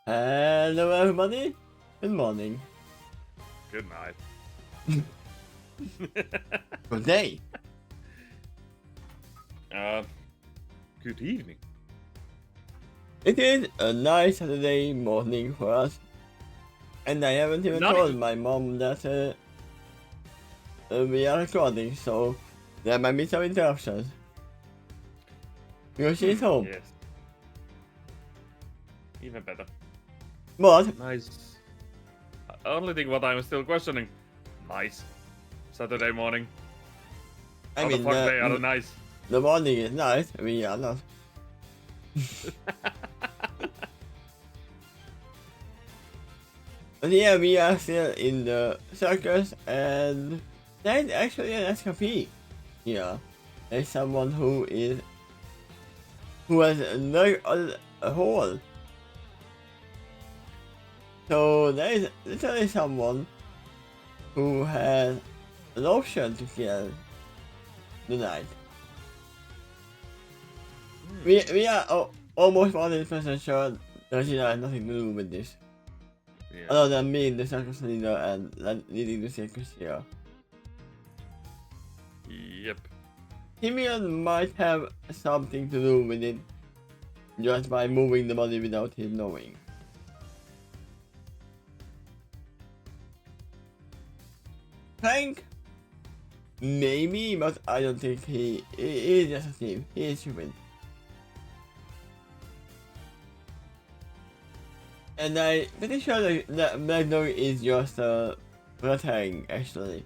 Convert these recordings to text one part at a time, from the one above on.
Hello everybody, good morning. Good night. Good day. Good evening. It is a nice Saturday morning for us. And I haven't even Not told even- my mom that we are recording, so there might be some interruptions. Because she's home. Yes. Even better. But, Nice. Only thing what I'm still questioning. Nice. Saturday morning. I How mean, the fuck they are nice. the morning is nice, we are not. But yeah, we are still in the circus, and there's actually an escapee here. There's someone who has dug a hole. So there is literally someone who has an option to kill the knight. We are almost 100% sure Regina has nothing to do with this. Yeah. Other than being the circus leader and leading the circus here. Yep. Timian might have something to do with it just by moving the body without him knowing. Frank? Maybe, but I don't think he is just a thief. He is human. And I'm pretty sure that Black Dog is just a red herring, actually.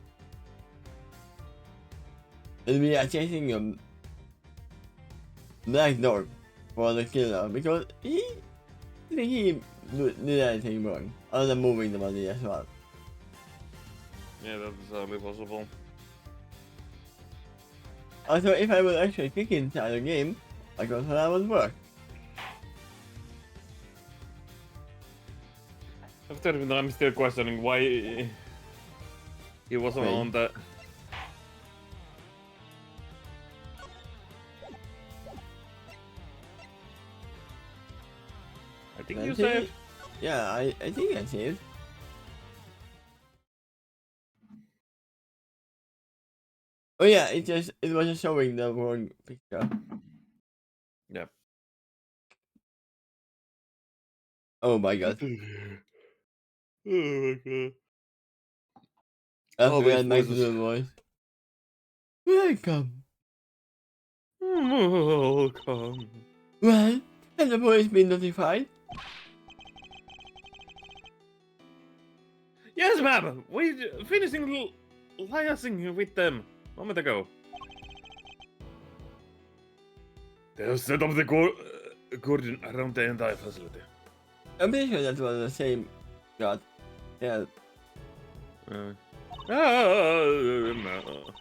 And we are chasing a Black Dog for the killer because I think he did anything wrong other than moving the body as well. Yeah, that's only possible. Also, if I would actually click inside the game, I guess that would work. After I'm still questioning why he wasn't Wait. on the. I think you saved. Yeah, I think I saved. Oh yeah, it was just showing the wrong picture. Yep. Oh my god. Oh my god. That's Oh, the wait, my voices. voice. Welcome. Welcome. Well, has the police been notified? Yes, ma'am. We finishing liaising with them a moment ago. They have set up the cordon around the entire facility. I'm pretty sure that was the same god. Yeah, No.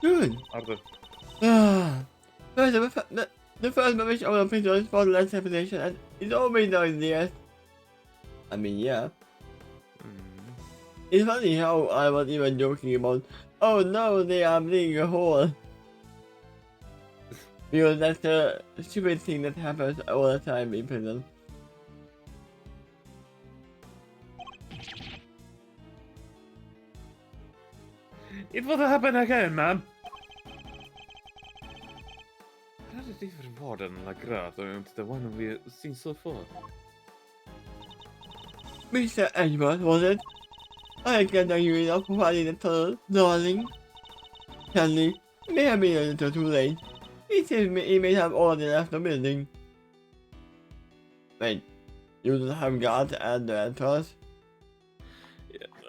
good. Arthur. First, the first mission of the picture is for less reputation and it's always the idea. I mean, yeah. It's funny how I was even joking about, oh no, they are digging a hole. Because that's a stupid thing that happens all the time in prison. It will happen again, ma'am. Rather different warden like Rat and the one we've seen so far. Mr. Edward, was it? I can't thank you enough for finding the tunnel, darling. Sadly, it may have been a little too late. It seems he may have already left the building. Wait, you don't have guards at the entrance?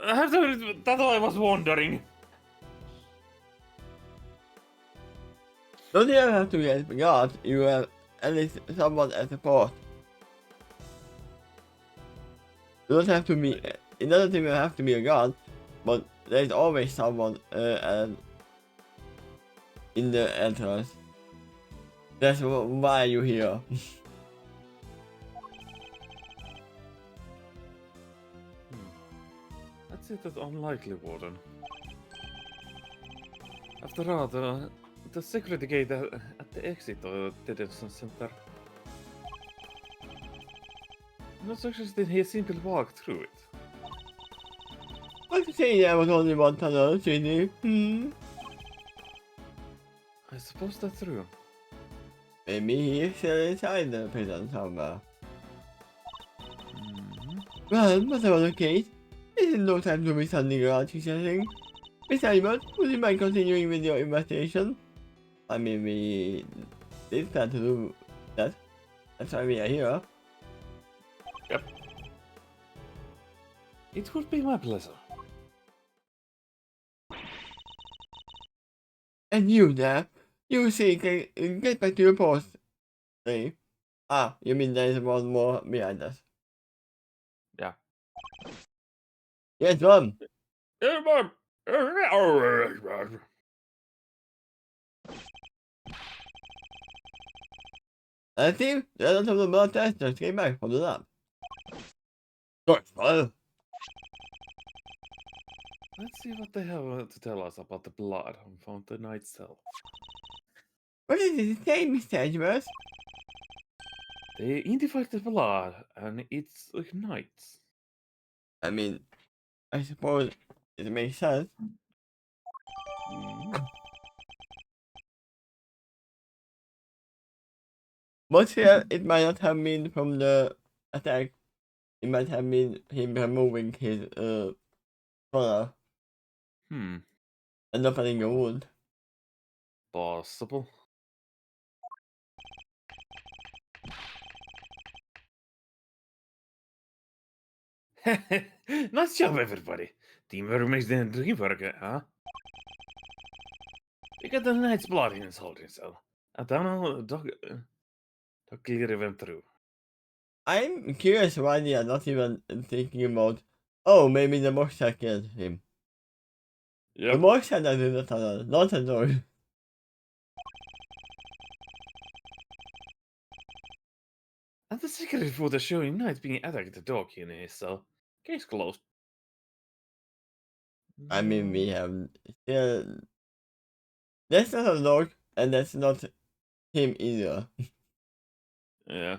That's what I was wondering. Don't you have to get guards, you have at least someone at the port. You don't have to be, it doesn't even have to be a guard, but there's always someone in the entrance. That's why you're here. That's it, that's unlikely, warden. After all, the security gate at the exit of the detention center not suggesting he simply walked through it. But to say there was only one tunnel, Sydney. I suppose that's true. Maybe he is still inside the prison somewhere. Well, whatever the case, this is no time to be standing around chit-chatting. Miss Albert, would you mind continuing with your investigation? I mean, we did plan to do that. That's why we are here. Yep. It would be my pleasure. And you there, you see, get back to your post. Hey. Ah, you mean there is one more behind us? Yeah. Yes, one. I think the rest of the blood test just came back from the lab. Good, well. Let's see what they have to tell us about the blood on Fountain Night Cell. What does it say, Mr. Edgeworth? They identified the blood and it ignites. I mean, I suppose it makes sense. But here, it might not have been from the attack. It might have been him removing his collar Hmm. and opening a wound. Possible. Nice job, everybody. Teamwork makes the dream work, huh? We got the Knight's blood in his holding cell. A tunnel Doc clearly went through. I'm curious why they are not even thinking about, oh, maybe the monster killed him. The Yep. monster that in the tunnel, not the door. And the secret footage showing Knight being attacked the dog in his cell. Case closed. I mean, we have still. That's not a dog, and that's not him either. Yeah.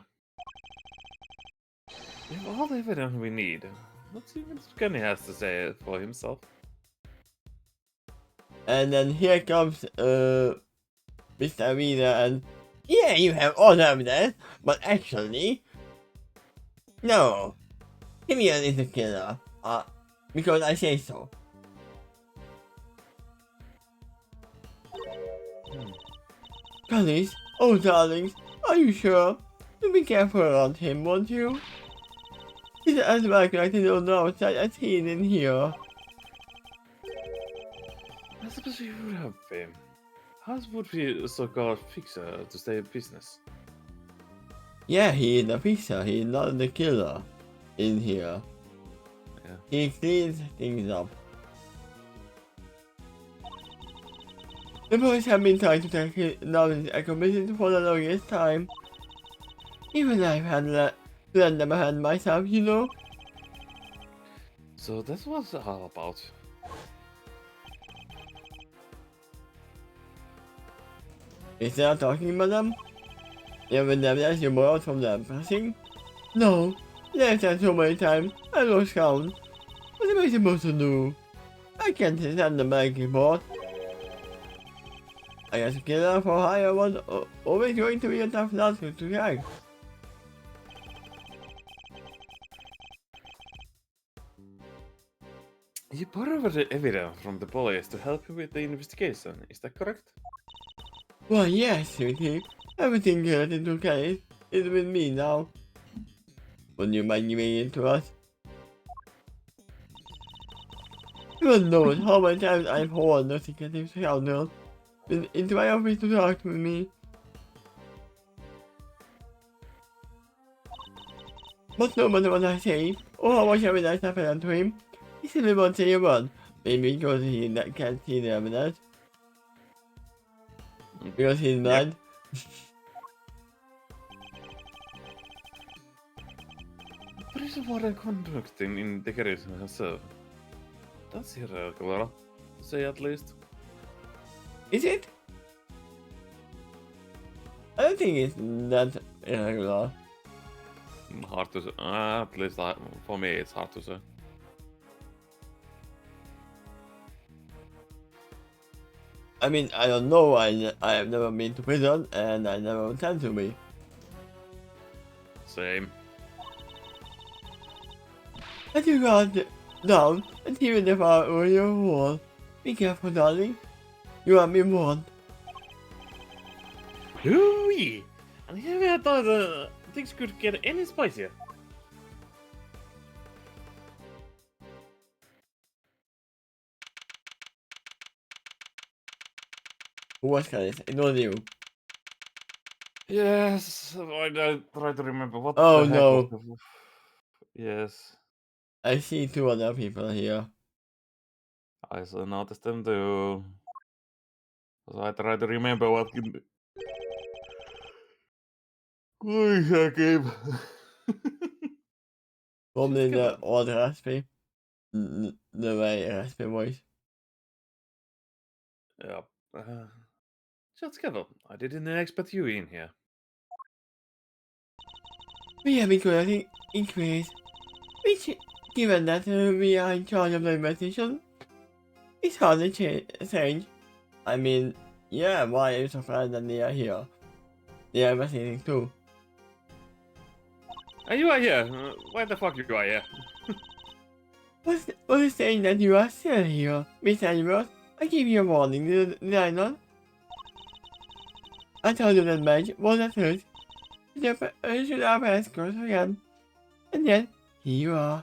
We have all the evidence we need. Let's see what Kenny has to say for himself. And then here comes Mr. Arena, and yeah, you have all the evidence, but actually, no, Timian is the killer. Because I say so. Collies, oh darlings, are you sure? You be careful around him, won't you? He's as likely to know the outside as he is in here. I suppose we would have him. How would we so-called fixer to stay in business? Yeah, he is the fixer, he is not the killer in here. Yeah. He cleans things up. The boys have been trying to take his knowledge and committed for the longest time. Even I've had lend them a hand myself, you know? So that's what it's all about. Is there talking, madam? You have never asked you more from the passing? No, they've said so many times, I lost count. What am I supposed to do? I can't send the bank report. I guess a killer for hire was always going to be a tough nut to crack. You borrowed the evidence from the police to help you with the investigation, is that correct? Well, yes, sweetie. Everything related to case is with me now. Would you mind giving it to us? You knows how many times I've hauled the secretive scoundrel into my office to talk with me. But no matter what I say, or how much evidence I present to him, he still won't say a word. Maybe because he can't see the evidence. Because he's blind. What is Warren conducting in the garage herself? That's irregular, to say at least. Is it? I don't think it's that irregular. Hard to say. At least for me, it's hard to say. I mean, I don't know. I have never been to prison, and I never intend to be. Same. As you got down, and even if I were your wall, be careful, darling. You are me warned. Hooey! And here I thought things could get any spicier. Who was this? It was you. Yes, I try to remember what Oh, the heck no. was the... Yes, I see two other people here. I saw noticed them too. So I try to remember what... Oi, that game. Probably the Shit, old raspy. The very raspy voice. yeah. Just Kevin, I didn't expect you in here. We have been collecting increase. Which, given that we are in charge of the investigation, it's hard to change. I mean, yeah, why are you surprised that they are here? They are investigating too. And you are here. Why the fuck you are here? What is saying that you are still here, Miss Edwards? I give you a warning, did I not? I told you that match was a truth. You should have asked us again. And then, here you are.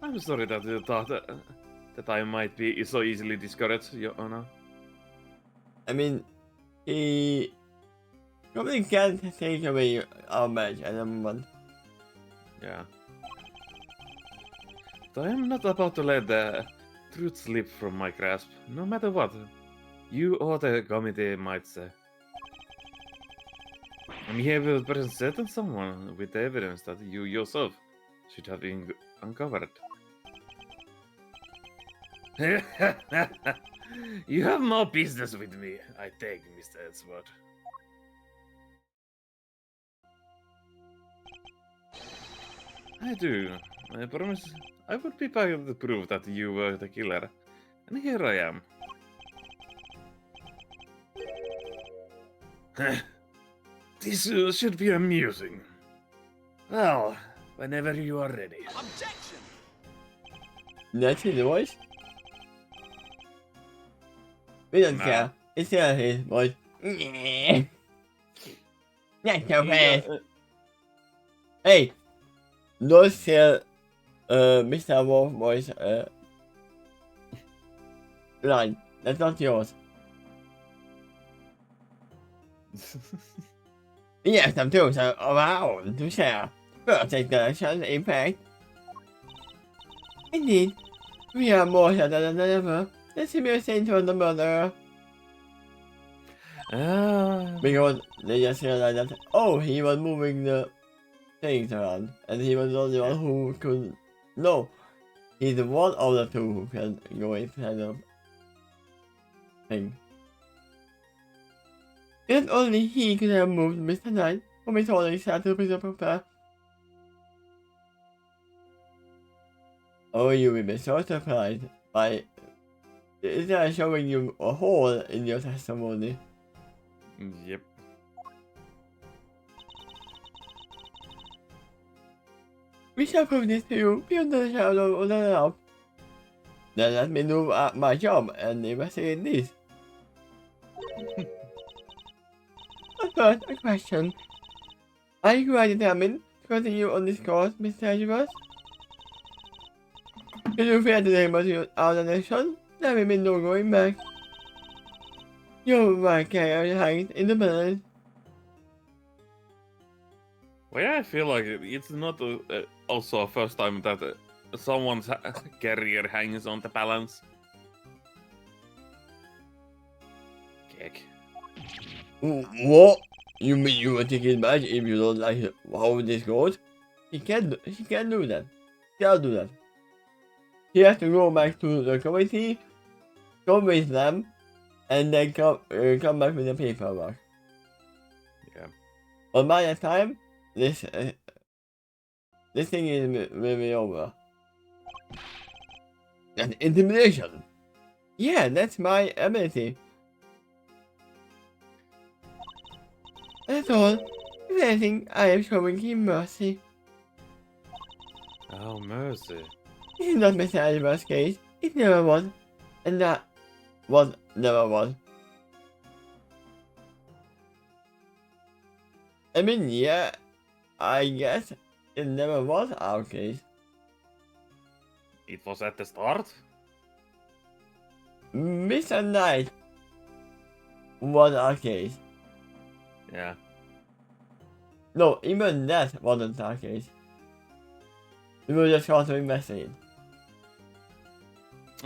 I'm sorry that you thought that I might be so easily discouraged, Your Honor. I mean, he probably can't take away our match at the moment. Yeah. But I am not about to let the truth slip from my grasp, no matter what you or the committee might say. I'm here to present someone with the evidence that you yourself should have uncovered. You have no business with me, I think, Mr. Edgeworth. I do. I promise I would be back to prove that you were the killer. And here I am. This should be amusing. Well, whenever you are ready. Objection! That's his voice? We don't Nah. care. It's still his voice. That's so fast. Hey! Don't say Mr. Wolf voice line. That's not yours. Yes, I'm doing so around to share. First take direction impact. Indeed, we are more certain than ever. Let's see me sent to the murderer. Because they just realized that, oh, he was moving the things around, and he was the only one who could. No, he's one of the two who can go inside the thing. If only he could have moved Mr. Knight from his holding cell to prepare. Oh, you will be so surprised by is showing you a hole in your testimony. Yep. We shall prove this to you beyond the shadow of the doubt. Then let me do my job and investigate this. But first, a question. Are you quite determined to continue on this course, Mr. Edgeworth? Should you fail to take out the nation, there will be no going back. Your right carrier hangs in the balance. Well, yeah, I feel like it's not also a first time that someone's career hangs on the balance. Kick. What? You mean you will take it back if you don't like how this goes? He can't do that. He can't do that. He has to go back to the committee, go with them, and then come back with the paperwork. Yeah. But by the time this thing is will be over. And intimidation. Yeah, that's my ability. That's all. If anything, I am showing him mercy. Oh, mercy. This is not Mr. Alibar's case. It never was. And that was never was. I mean, yeah, I guess it never was our case. It was at the start? Mr. Knight was our case. Yeah. No, even that wasn't our case. We were just called to investigate.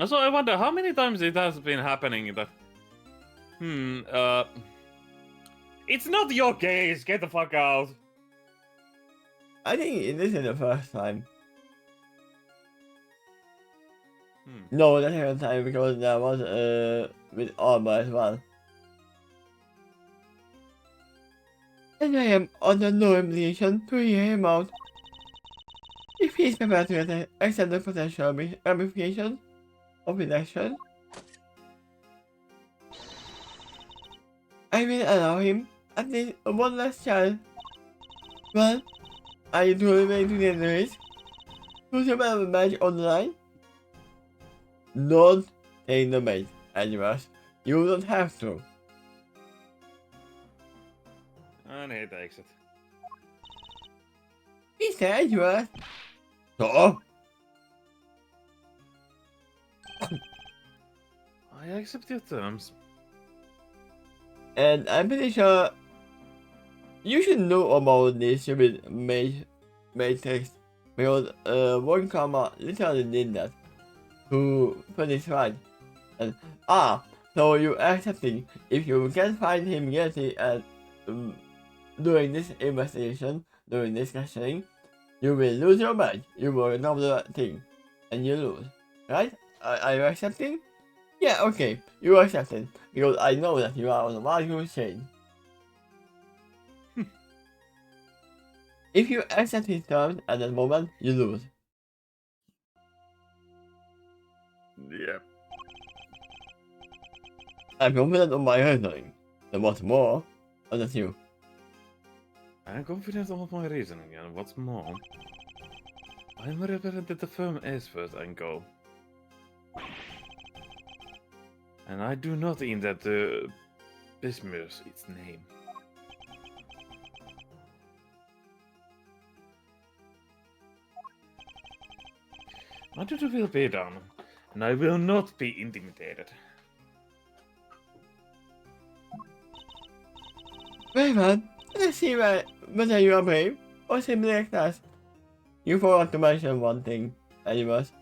So I wonder how many times it has been happening that... It's not your case, get the fuck out. I think this is the first time. No, the second time because there was with Arma as well. And I am under no obligation to hear him out. If he is prepared to accept the potential ramifications of his action, I will allow him at least one last chance. Well, are you truly willing to take the risk? Put your match on the line? Don't take the bait, Animus. You don't have to. And he takes it. He said you are. So? I accept your terms. And I'm pretty sure you should know about this stupid matrix because one comma literally did that to put this right. And so you accepting if you can find him guilty and during this investigation, during this questioning, you will lose your match. You will know the thing, and you lose, right? Are you accepting? Yeah, okay, you are accepting because I know that you are on the margin chain. If you accept his terms at that moment, you lose. Yep. I'm confident on my reasoning. And what's more, that's you. I'm confident of my reasoning, and what's more, I'm represented the firm as first and go. And I do not intend to besmirch its name. My duty will be done, and I will not be intimidated. Very well. Let's see whether you are brave or simply act as. You forgot to mention one thing, Animus.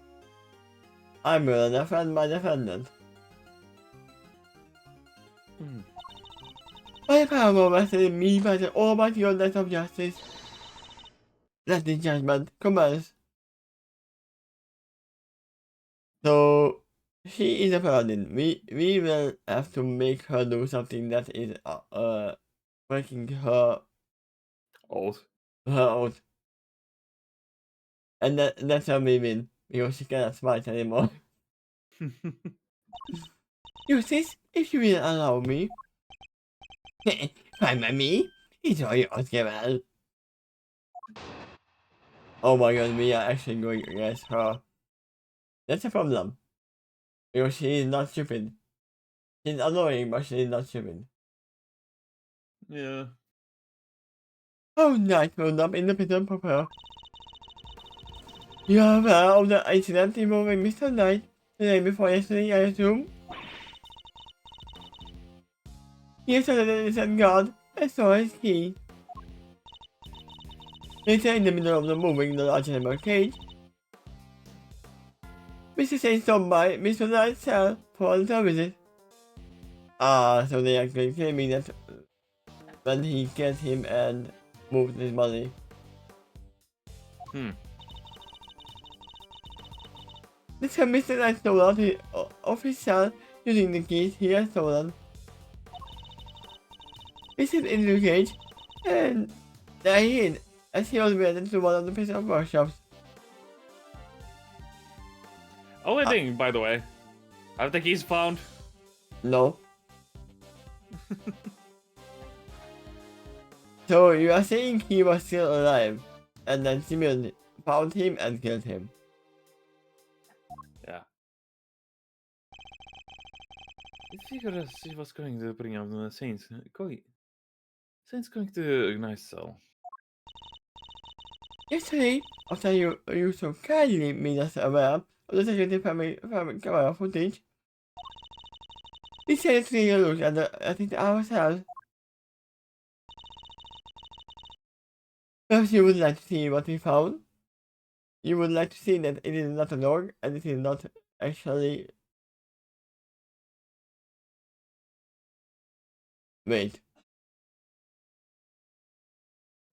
I'm gonna defend my defendant. By the power vested in me by the almighty goddess of justice, let the judgment commence. So, she is a paladin. We will have to make her do something that is breaking her Oath. oath. And that's how we win, because she cannot smite anymore. Use this if you will allow me. Fine by me. It's all yours, Gavel. Oh my god, we are actually going against her. That's a problem. Because she is not stupid. She's annoying, but she is not stupid. Yeah. Oh, Knight rolled up in the prison proper. You are aware of the incident involving Mr. Knight the day before yesterday, I assume? Yes, I said God. I saw his key. Later, in the middle of the moving the large animal cage, Mr. Saint stopped by Mr. Knight's cell for a little visit. So they actually claiming that when he killed him and moved his body. This time Mr. Knight stole out of his cell using the keys he had stolen. He stepped into the cage And they hid as he was went into one of the prison workshops. Only thing, by the way, have the keys found? No. So you are saying he was still alive, and then Simeon found him and killed him. Yeah. I figured she was going to bring out the Saints. Saints going to a nice cell. Yesterday, after you so kindly made us aware of the security family camera footage, we decided to take a look at it ourselves. Perhaps you would like to see what we found? You would like to see that it is not a dog and it is not actually... Wait,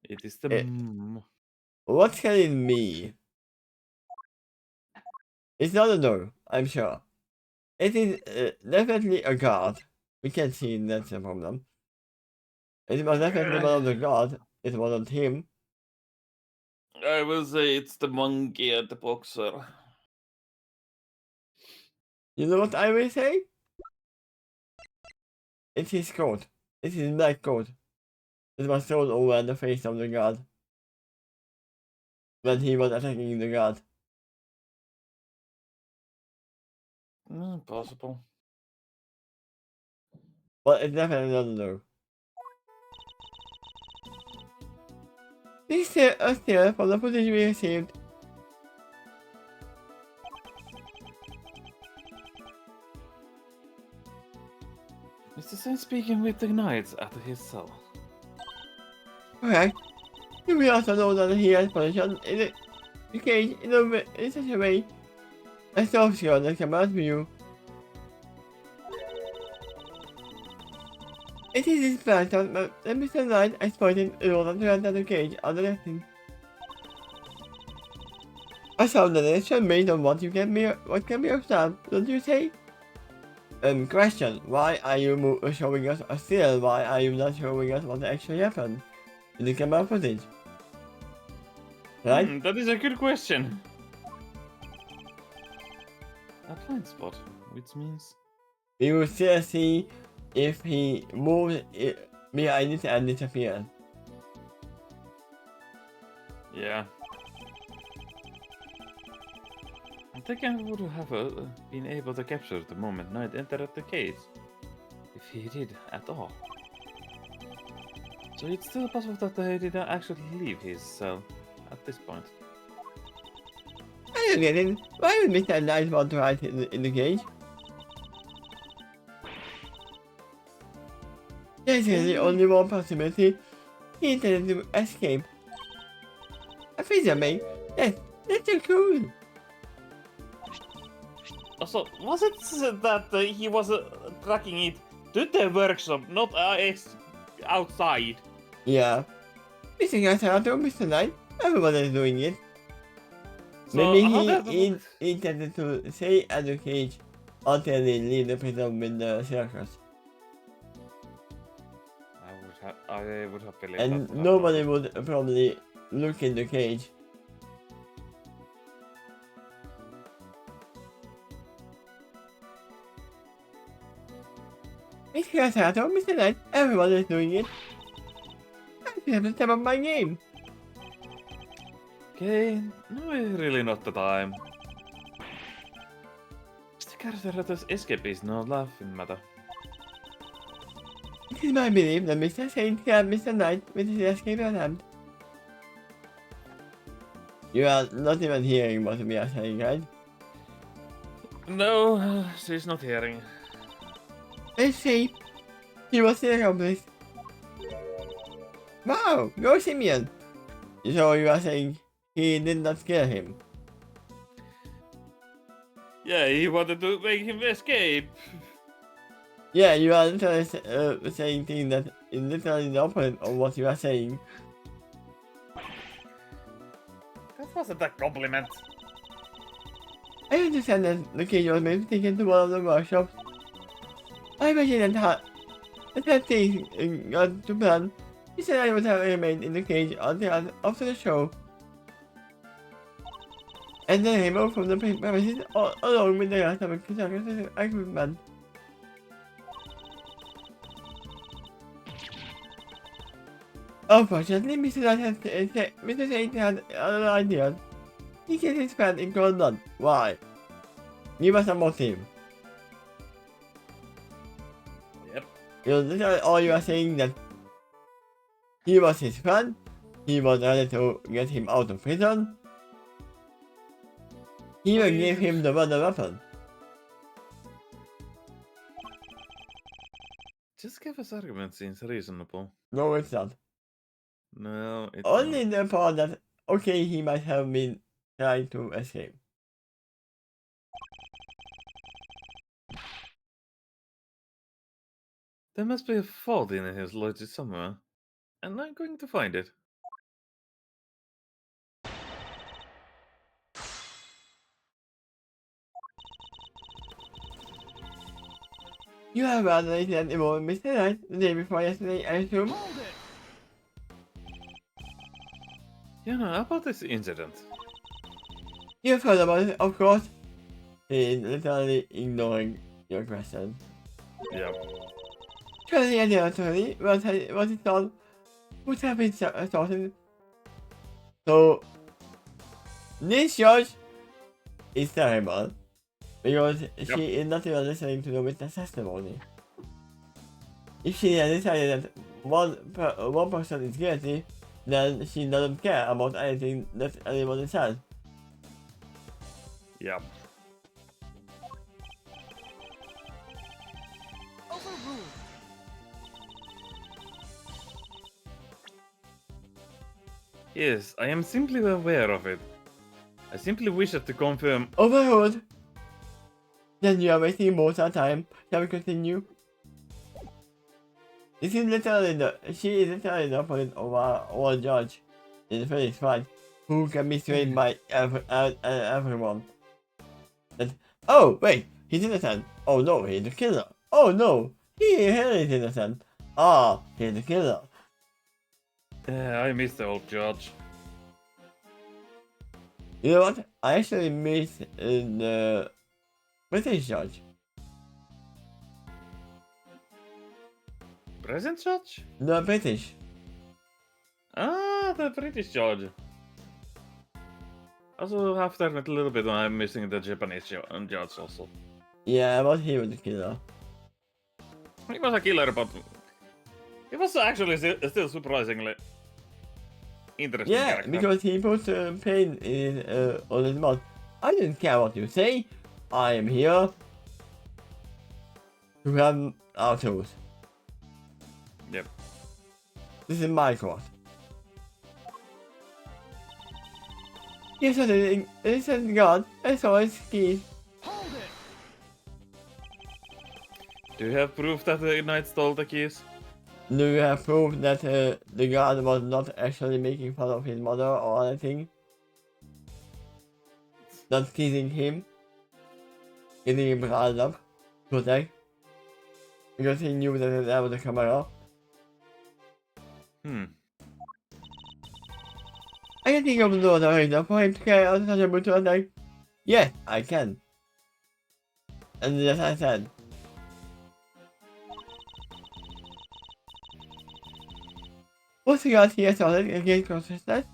It is the... what can it be? It's not a dog, I'm sure. It is definitely a guard. We can see that's the problem. It was definitely one of the guard. It wasn't him. I will say it's the monkey and the boxer. You know what I will say? It's his coat. It's his black coat. It was thrown over the face of the guard when he was attacking the guard. Possible. But it's definitely not a dog. This is a still from the footage we received. Mr. Saint speaking with the knights at his cell. Correct. We also know that he has position in the cage in such a way as to obscure the camera's view. It is this pattern that Mr. Knight exploited in order to enter the cage on the lesson. A sound narration based on what can be observed, don't you say? Question, why are you showing us a still? Why are you not showing us what actually happened in the camera footage? Right? That is a good question. A blind spot, which means... We will still see if he moves behind it and disappears. Yeah. I think I would have been able to capture the moment Knight entered the cage. If he did at all. So it's still possible that he did not actually leave his cell at this point. I don't get it. Why would Mr. Knight want to hide in the cage? This is the only one possibility. He intended to escape. A fisherman? That's so cool. Also, was it that he was tracking it to the workshop, not outside? Yeah. Mr. Gasato, Mr. Knight, everyone is doing it. So Maybe he intended to stay at the cage until they leave the prison with the circus. I would have believed And that. nobody would probably look in the cage. Mr. Gasato, Mr. Knight, everyone is doing it. I have to step up my game. Okay, no, really not the time. Mr. Carcerato's escape is no laughing matter. It is my belief that Mr. Saint killed Mr. Knight with his escape attempt. You are not even hearing what we are saying, right? No, she's not hearing. Let's see. He was the accomplice. Wow, go Simeon! So you are saying he did not kill him? Yeah, he wanted to make him escape. Yeah, you are literally saying things that is literally the opposite of what you are saying. That wasn't a compliment. I understand that the cage was maybe taken to one of the workshops. I imagine that thing got to plan He said I would have remained in the cage until after the show. And then came out from the premises along with the rest of the construction equipment. Unfortunately, Mr. Saint had other ideas. He killed his friend in cold blood. Why? Give us a motive. Yep. All you are saying that he was his friend, he was ready to get him out of prison. He even gave him the murder weapon. Just give us argument seems reasonable. No, it's not. No, it's Only not. the part that, okay, he might have been trying to escape. There must be a fault in his logic somewhere, and I'm going to find it. You have violated and involved Mr. Knight the day before yesterday, I assume? You know about this incident. You've heard about it, of course. He is literally ignoring your question. Yep. Surely and naturally, what he thought would have been sorted. So, this judge is terrible because she is not even listening to the witness testimony. If she had decided that one person is guilty, then she doesn't care about anything that anyone says. Yep. Yes, I am simply aware of it. I simply wish to confirm. Overruled. Then you are wasting most of time. Shall we continue? She is literally the opponent of our judge in the first fight, who can be swayed by everyone. And, oh wait, he's innocent. Oh no, he's the killer. Oh no, he is innocent. Ah, he's the killer. I miss the old judge. You know what? I actually miss the British judge. Present judge? The British. Ah, the British judge. Also, have to admit a little bit I'm missing the Japanese judge also. Yeah, but he was the killer. He was a killer, but he was actually still surprisingly interesting Yeah, character. because he put pain in on his mouth. I don't care what you say. I am here to have our tools. Yep. This is my court. Yes, I did. Listen, God, I saw his keys. Do you have proof that the knight stole the keys? Do you have proof that the guard was not actually making fun of his mother or anything? Not teasing him? Getting him riled up? Protect? Because he knew that there was a camera? I can think of no other reason for him to carry out such a brutal attack. Yes, I can. And as I said, once the guard he assaulted against consciousness,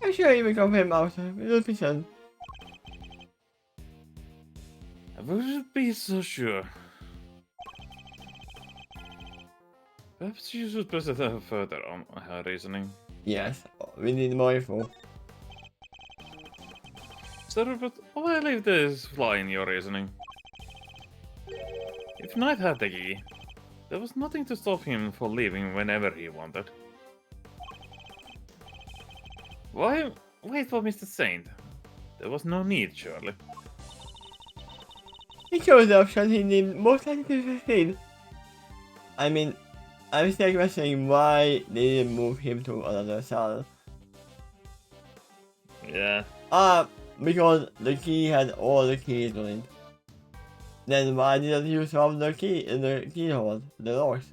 I'm sure he will confirm out of the prison. I wouldn't be so sure. Perhaps you should present her further on her reasoning. Yes, we need more info. Sir, but why leave this flaw in your reasoning? If Knight had the key, there was nothing to stop him from leaving whenever he wanted. Why wait for Mr. Saint? There was no need, surely. He chose the option he deemed most likely to succeed. I mean, I'm still questioning why they didn't move him to another cell. Yeah. Because the key had all the keys on it. Then why didn't you solve the keyhole, the doors?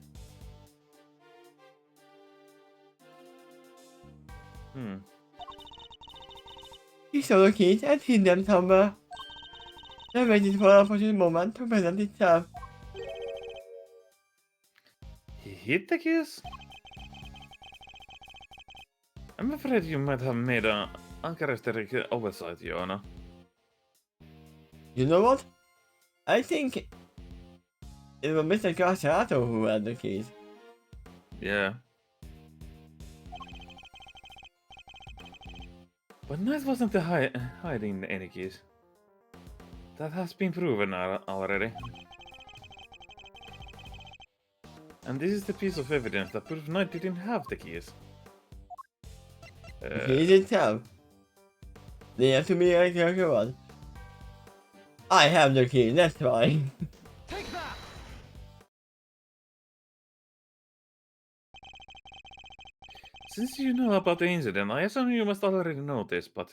Hmm. He saw the keys and hid them somewhere. Then waited for an opportune moment to present itself. He hid the keys? I'm afraid you might have made an uncharacteristic oversight, Joanna. You know what? I think it was Mr. Garciato who had the keys. Yeah. But Knight wasn't hiding any keys. That has been proven already. And this is the piece of evidence that proves Knight didn't have the keys. The keys itself. They have to be like a one. I have the key, that's fine. Take that! Since you know about the incident, I assume you must already know this, but...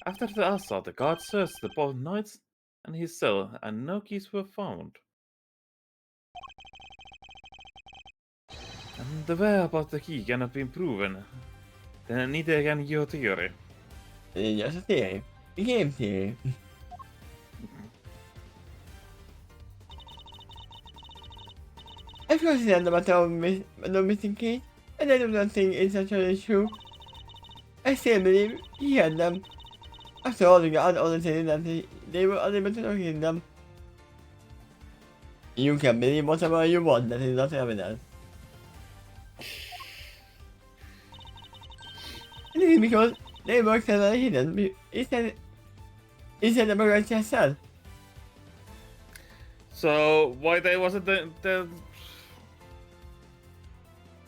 After the assault, the guards searched both Knight's and his cell, and no keys were found. And the whereabouts of the key cannot be proven. Then neither can your theory. It's just a theory. A game theory. Of course, it's not matter of no missing key, and I do not think it's actually true. I still believe he had them. After all, the guard only said that they were unable to locate them. You can believe whatever you want, that is not evidence. And it is because they were cleverly hidden. Instead of a just said. So, why they wasn't the...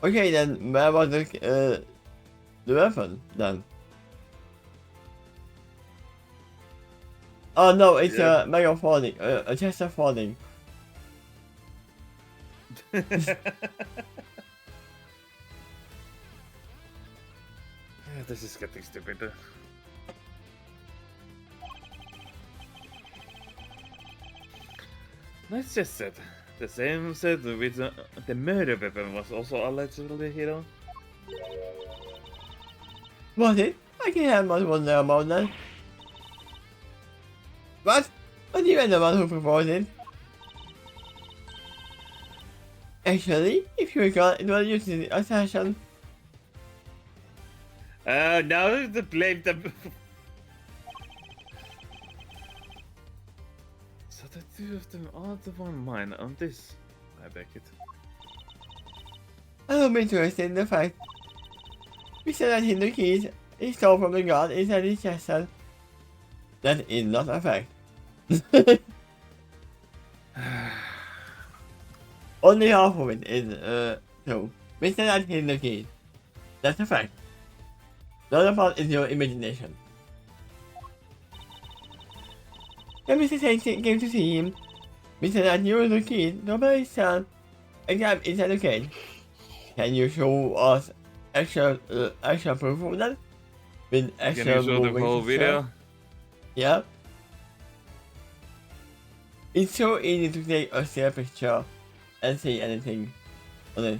Okay, then where was the weapon then? Oh no, it's Yeah. a Mega Falling, a Chester Falling. This is getting stupid. Let's just said. The same said with the murder weapon was also allegedly hidden. Was it? I can't have much wonder about that. What? But you are the one who proposed it. Actually, if you recall, it was used in the assassin. Now to blame them. So the two of them are the one mind on this. I beg it. I'm interested in the fact we said that in the keys he stole from the guard inside his chest cell. That is not a fact. Only half of it is true. We said that in the keys. That's a fact. The other part is your imagination. When Mr. Tate came to see him, we said that you were the keys, nobody's son, and got inside the cage. Can you show us extra proof of that? With extra Can you show the moving whole picture? video? Yeah. It's so easy to take a still picture and see anything on it.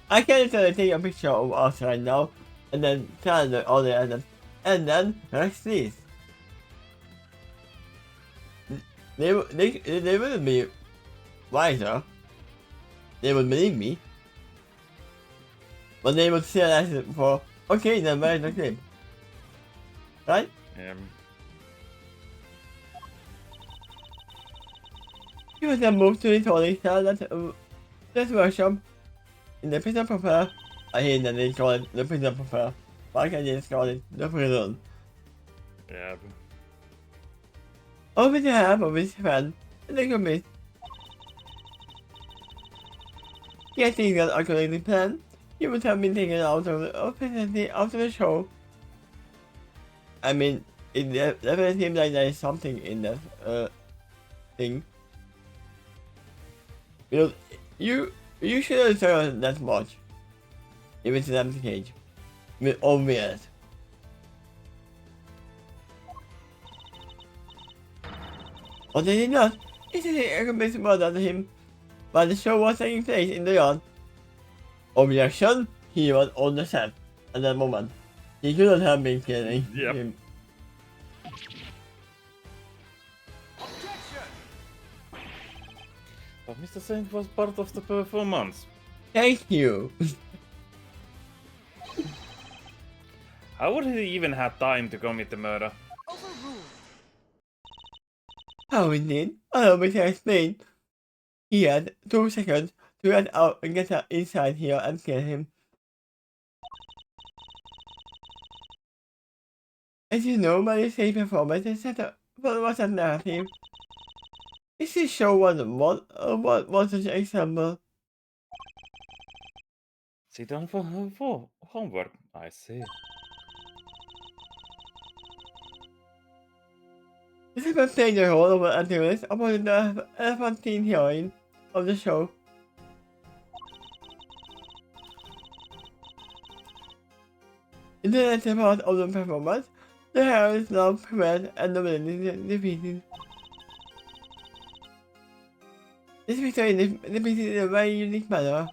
I can literally take a picture of us right now and then tell the audience and then press this. They wouldn't be wiser. They would believe me. But they would still ask for, okay, then where's the clip? Right? He was then moved to the trolley cell that workshop in the prison proper. I hate that they call it the prison proper. Why can't they just call it the prison? Yeah. Over the half of his friend, and they commit. Getting that according to plan, he would have been taken out of the facility after the show. I mean, it definitely seems like there is something in that thing. Because you should have said that much. If it's an empty cage. With obvious. But they did not. It is a convinced murder to him. While the show was taking place in the yard. Objection, he was on the set at that moment. He couldn't have been killing Yep. him. But Mr. Saint was part of the performance. Thank you. How would he even have time to commit the murder? How we did? Allow me to explain. He had 2 seconds to get out and get inside here and kill him. As you know, my stage performance is set up. What was that narrative? Is this show what was such an example? Sit down for homework, I see. This has been playing the role of an antagonist opposite the elephantine heroine of the show. In the latter part of the performance, the hero is now prepared and dominating defeated. This victory is defeated in a very unique manner,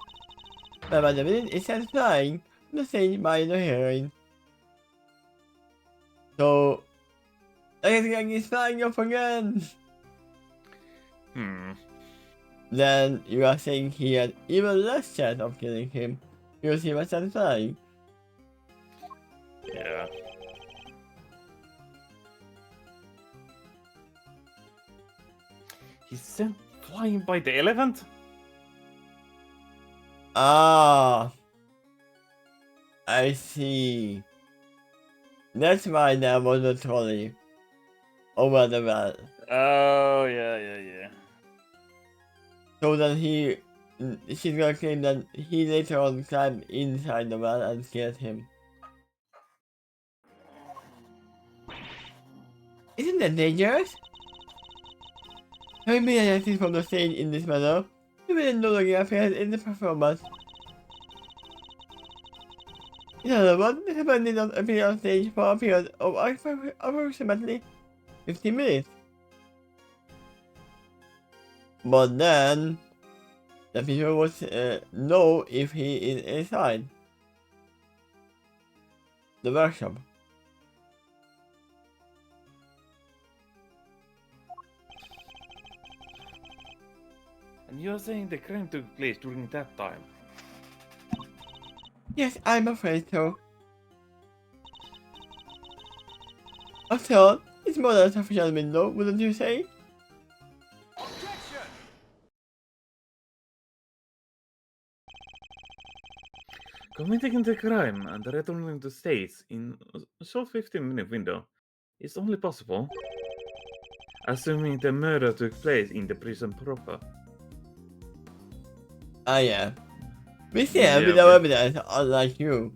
whereby the villain is sent flying from the stage by the heroine. So, the gang is flying up again! Then you are saying he had even less chance of killing him because he was sent flying. Yeah. He's sent flying by the elephant? Ah, I see. That's why there was a trolley over the well. Oh, yeah. So that she's gonna claim that he later on climbed inside the well and scared him. Isn't that dangerous? Having been ejected from the stage in this manner, the villain no longer appears in the performance. In other words, the villain did not appear on stage for a period of approximately 15 minutes. But then, the people would know if he is inside the workshop. And you're saying the crime took place during that time? Yes, I'm afraid so. After all, it's more than a sufficient window, wouldn't you say? Committing the crime and returning to States in a short 15-minute window is only possible, assuming the murder took place in the prison proper. Ah, yeah. We see Yeah, with our evidence, unlike you.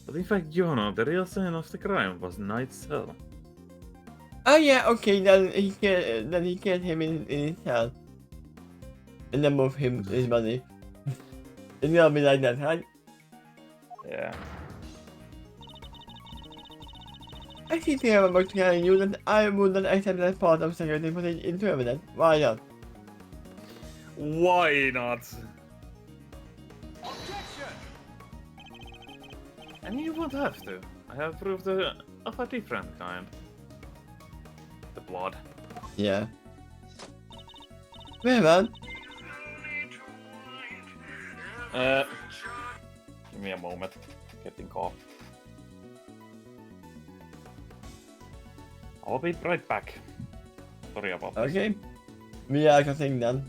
But in fact, you know, the real scene of the crime was Knight's cell. Oh yeah, okay, then he killed him in his cell. And then moved him his body. It's gonna be like that, right? Yeah. I seem to remember telling you that I would not accept that part of security footage into evidence. Why not? Why not? And you won't have to. I have proof of a different kind. The blood. Yeah. Well, man. Give me a moment. Getting caught. I'll be right back. Sorry about this. Okay. We are cutting then.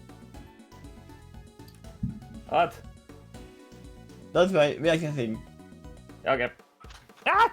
What? That's right, we are cutting. Okay. Ah!